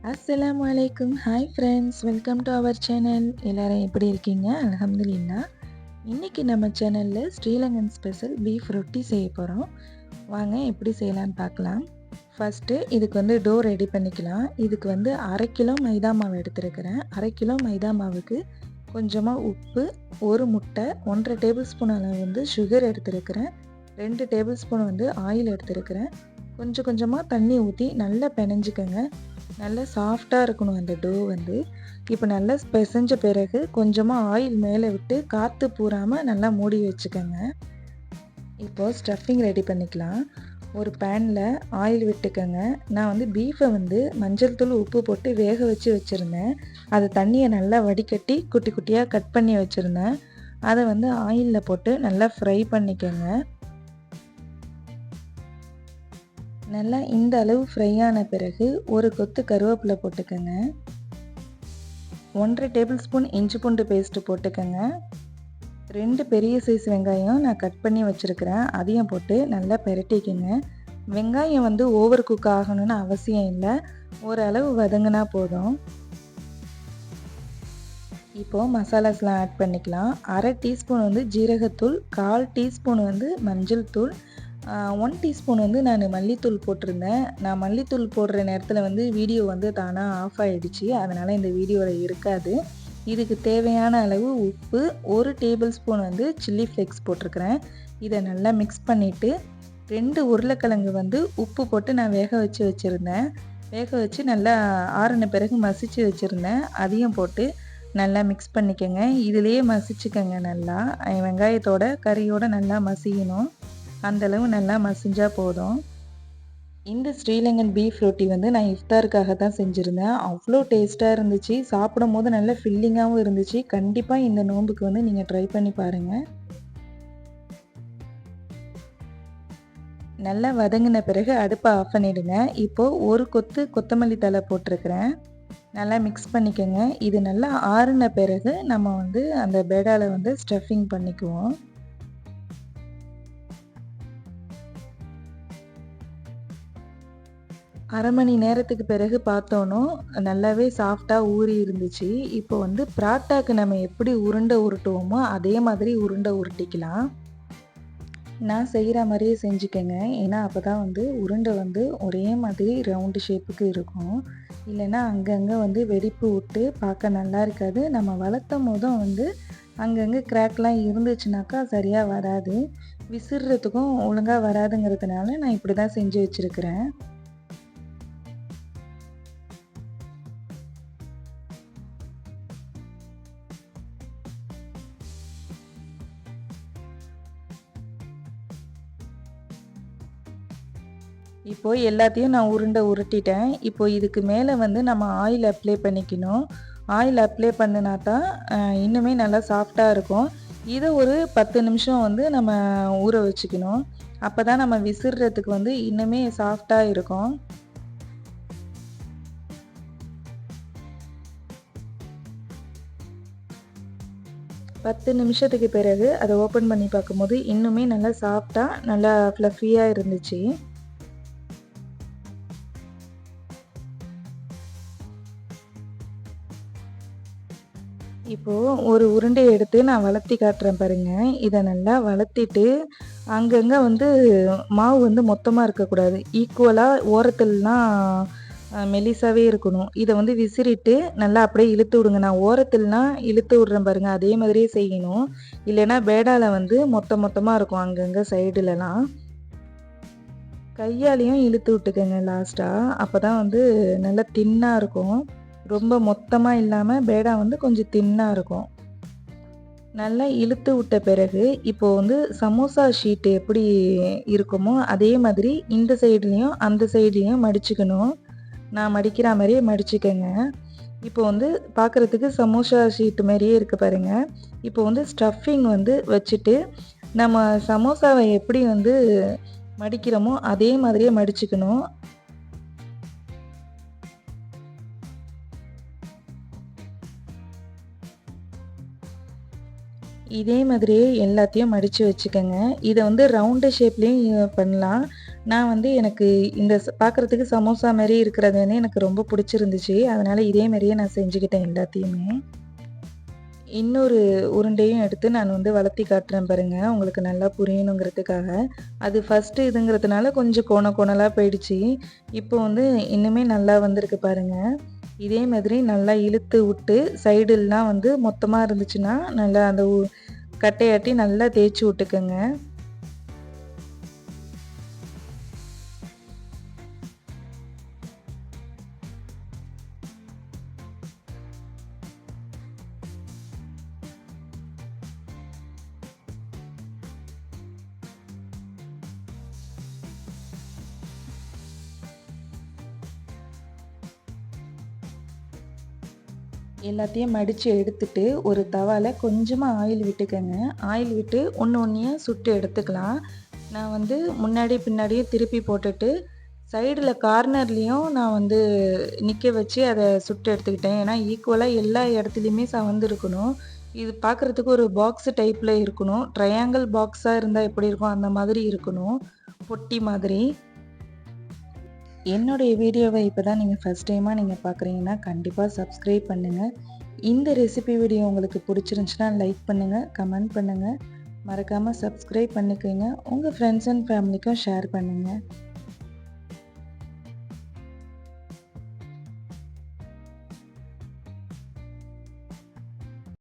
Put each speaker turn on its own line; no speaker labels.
அஸ்ஸலாமு அலைக்கும். Hi friends, welcome to our channel. எல்லாரும் எப்படி இருக்கீங்க? அல்ஹம்துலில்லாஹ். இன்றைக்கி நம்ம சேனலில் ஸ்ரீலங்கன் ஸ்பெஷல் பீஃப் ரொட்டி செய்ய போகிறோம். வாங்க எப்படி செய்யலான்னு பார்க்கலாம். ஃபஸ்ட்டு இதுக்கு டோ ரெடி பண்ணிக்கலாம். இதுக்கு 1/2 கிலோ மைதா மாவு எடுத்துருக்கிறேன். 1/2 கிலோ மைதா மாவுக்கு கொஞ்சமாக உப்பு, 1 முட்டை, 1.5 டேபிள் ஸ்பூன் அளவு சுகர் எடுத்துருக்கிறேன். 2 டேபிள் ஸ்பூன் ஆயில் எடுத்துருக்கிறேன். கொஞ்சம் கொஞ்சமாக தண்ணி ஊற்றி நல்லா பிணைஞ்சிக்கோங்க. நல்லா சாஃப்டாக இருக்கணும் அந்த டோ. இப்போ நல்லா பிசைஞ்ச பிறகு கொஞ்சமாக ஆயில் மேலே விட்டு காற்று பூராமல் நல்லா மூடி வச்சுக்கோங்க. இப்போது ஸ்டஃபிங் ரெடி பண்ணிக்கலாம். ஒரு பேனில் ஆயில் விட்டுக்கோங்க. நான் பீஃபை மஞ்சள் தூள் உப்பு போட்டு வேக வச்சு வச்சுருந்தேன். அது தண்ணியை நல்லா வடிகட்டி குட்டி குட்டியாக கட் பண்ணி வச்சுருந்தேன். அதை ஆயிலில் போட்டு நல்லா ஃப்ரை பண்ணிக்கோங்க. நல்லா இந்த அளவு ஃப்ரை ஆன பிறகு ஒரு கொத்து கருவேப்பிலை போட்டுக்கோங்க. 1.5 டேபிள் ஸ்பூன் இஞ்சி பூண்டு பேஸ்ட்டு போட்டுக்கோங்க. 2 பெரிய சைஸ் வெங்காயம் நான் கட் பண்ணி வச்சுருக்கிறேன். அதையும் போட்டு நல்லா பெரட்டிக்கோங்க. வெங்காயம் ஓவர் குக் ஆகணும்னு அவசியம் இல்லை, ஓரளவு வதங்கினா போதும். இப்போது மசாலாஸ்லாம் ஆட் பண்ணிக்கலாம். 1/2 டீஸ்பூன் ஜீரகத்தூள், 1/4 டீஸ்பூன் மஞ்சள் தூள், 1 டீஸ்பூன் நான் மல்லித்தூள் போட்டிருந்தேன். நான் மல்லித்தூள் போடுற நேரத்தில் வீடியோ தானாக ஆஃப் ஆகிடுச்சு, அதனால் இந்த வீடியோவில் இருக்காது. இதுக்கு தேவையான அளவு உப்பு, 1 டேபிள் ஸ்பூன் சில்லி ஃப்ளேக்ஸ் போட்டிருக்கிறேன். இதை நல்லா மிக்ஸ் பண்ணிவிட்டு 2 உருளைக்கிழங்கு உப்பு போட்டு நான் வேக வச்சுருந்தேன். வேக வச்சு நல்லா ஆறின பிறகு மசிச்சு வச்சுருந்தேன். அதையும் போட்டு நல்லா மிக்ஸ் பண்ணிக்கோங்க. இதிலேயே மசிச்சுக்கோங்க. நல்லா வெங்காயத்தோட கறியோடு நல்லா மசியணும். அந்தளவு நல்லா மசிஞ்சால் போதும். இந்த ஸ்ரீலங்கன் பீஃப் ரொட்டி நான் இஃப்தாருக்காக தான் செஞ்சுருந்தேன். அவ்வளோ டேஸ்ட்டாக இருந்துச்சு. சாப்பிடும் போது நல்ல ஃபில்லிங்காகவும் இருந்துச்சு. கண்டிப்பாக இந்த நோன்புக்கு நீங்கள் ட்ரை பண்ணி பாருங்கள். நல்லா வதங்கின பிறகு அடுப்பை ஆஃப் பண்ணிவிடுங்க. இப்போது ஒரு கொத்து கொத்தமல்லி தழை போட்டிருக்கிறேன். நல்லா மிக்ஸ் பண்ணிக்கோங்க. இது நல்லா ஆறின பிறகு நம்ம அந்த பேடாவில் ஸ்டஃபிங் பண்ணிக்குவோம். அரை மணி நேரத்துக்கு பிறகு பார்த்தோன்னோ நல்லாவே சாஃப்டாக ஊறி இருந்துச்சு. இப்போ பராட்டாக்கு நம்ம எப்படி உருண்டை உருட்டுவோமோ அதே மாதிரி உருண்டை உருட்டிக்கலாம். நான் செய்கிற மாதிரியே செஞ்சுக்கோங்க. ஏன்னா அப்போ தான் உருண்டை ஒரே மாதிரி ரவுண்டு ஷேப்புக்கு இருக்கும். இல்லைன்னா அங்கங்கே வெடிப்பு விட்டு பார்க்க நல்லா இருக்காது. நம்ம வளர்த்தும் போதும் அங்கங்கே கிராக்லாம் இருந்துச்சுனாக்கா சரியாக வராது. விசிறதுக்கும் ஒழுங்காக வராதுங்கிறதுனால நான் இப்படி தான் செஞ்சு வச்சுருக்கிறேன். இப்போது எல்லாத்தையும் நான் உருண்டை உருட்டிட்டேன். இப்போது இதுக்கு மேலே நம்ம ஆயில் அப்ளை பண்ணிக்கணும். ஆயில் அப்ளை பண்ணினா தான் இன்னுமே நல்லா சாஃப்டாக இருக்கும். இதை ஒரு 10 நிமிஷம் நம்ம ஊற வச்சுக்கணும். அப்போ தான் நம்ம விசிறதுக்கு இன்னுமே சாஃப்டாக இருக்கும். பத்து நிமிஷத்துக்கு பிறகு அதை ஓப்பன் பண்ணி பார்க்கும்போது இன்னுமே நல்லா சாஃப்டாக நல்லா ஃப்ளஃபியாக இருந்துச்சு. இப்போது ஒரு உருண்டையை எடுத்து நான் வளர்த்தி காட்டுறேன் பாருங்கள். இதை நல்லா வளர்த்திட்டு அங்கங்கே மாவு மொத்தமாக இருக்கக்கூடாது. ஈக்குவலாக ஓரத்துலலாம் மெலிசாவே இருக்கணும். இதை விசிறிட்டு நல்லா அப்படியே இழுத்து விடுங்க. நான் ஓரத்துலலாம் இழுத்து விட்றேன் பாருங்கள், அதே மாதிரியே செய்யணும். இல்லைன்னா பேடாவில் மொத்தமாக இருக்கும் அங்கங்கே சைடுலலாம். கையாலையும் இழுத்து விட்டுக்கோங்க லாஸ்ட்டாக. அப்போ தான் நல்லா தின்னாக இருக்கும். ரொம்ப மொத்தமாக இல்லாமல் பேடா கொஞ்சம் தின்னாக இருக்கும். நல்லா இழுத்து விட்ட பிறகு இப்போது சமோசா ஷீட்டு எப்படி இருக்குமோ அதே மாதிரி இந்த சைட்லேயும் அந்த சைட்லேயும் மடிச்சுக்கணும். நான் மடிக்கிற மாதிரியே மடிச்சுக்கோங்க. இப்போ பார்க்குறதுக்கு சமோசா ஷீட்டு மாதிரியே இருக்குது பாருங்கள். இப்போ ஸ்டஃபிங் வச்சுட்டு நம்ம சமோசாவை எப்படி மடிக்கிறோமோ அதே மாதிரியே மடிச்சுக்கணும். இதே மாதிரியே எல்லாத்தையும் மடித்து வச்சுக்கோங்க. இதை ரவுண்டு ஷேப்லேயும் பண்ணலாம். நான் வந்து எனக்கு இந்த பார்க்குறதுக்கு சமோசா மாரி இருக்கிறது வந்து எனக்கு ரொம்ப பிடிச்சிருந்துச்சு. அதனால இதே மாரியே நான் செஞ்சுக்கிட்டேன் எல்லாத்தையுமே. இன்னொரு உருண்டையும் எடுத்து நான் வந்து வளர்த்தி காட்டுறேன் பாருங்க. உங்களுக்கு நல்லா புரியணுங்கிறதுக்காக. அது ஃபர்ஸ்ட்டு இதுங்கிறதுனால கொஞ்சம் கோணலா போயிடுச்சு. இப்போ வந்து இன்னுமே நல்லா வந்திருக்கு பாருங்க. இதே மாதிரி நல்லா இழுத்து விட்டு சைடுல்லாம் வந்து மொத்தமா இருந்துச்சுன்னா, நல்லா அந்த கட்டையாட்டி நல்லா தேய்ச்சு விட்டுக்கங்க. எல்லாத்தையும் மடிச்சு எடுத்துட்டு, ஒரு தவால கொஞ்சமா ஆயில் விட்டுக்கங்க. ஆயில் விட்டு ஒண்ணு ஒண்ணியா சுட்டு எடுத்துக்கலாம். நான் வந்து முன்னாடி, பின்னாடியே திருப்பி போட்டுட்டு, சைடுல கார்னர்லயும் நான் வந்து நிக்க வச்சு அத சுட்டு எடுத்துக்கிட்டேன். ஏன்னா, ஈக்குவலா எல்லா இடத்துலயுமே செவந்திருக்கணும். இது பார்க்கறதுக்கு ஒரு பாக்ஸ் டைப்ல இருக்கணும். ட்ரையாங்கிள் பாக்ஸா இருந்தா எப்படி இருக்கும்? அந்த மாதிரி இருக்கணும். பொட்டி மாதிரி. என்னுடைய வீடியோவை இப்போ தான் நீங்கள் ஃபஸ்ட் டைமாக நீங்கள் பார்க்குறீங்கன்னா கண்டிப்பாக சப்ஸ்கிரைப் பண்ணுங்கள். இந்த ரெசிபி வீடியோ உங்களுக்கு பிடிச்சிருந்துச்சுன்னா லைக் பண்ணுங்கள், கமெண்ட் பண்ணுங்கள். மறக்காமல் சப்ஸ்கிரைப் பண்ணிக்கோங்க. உங்கள் ஃப்ரெண்ட்ஸ் அண்ட் ஃபேமிலிக்கும் ஷேர் பண்ணுங்கள்.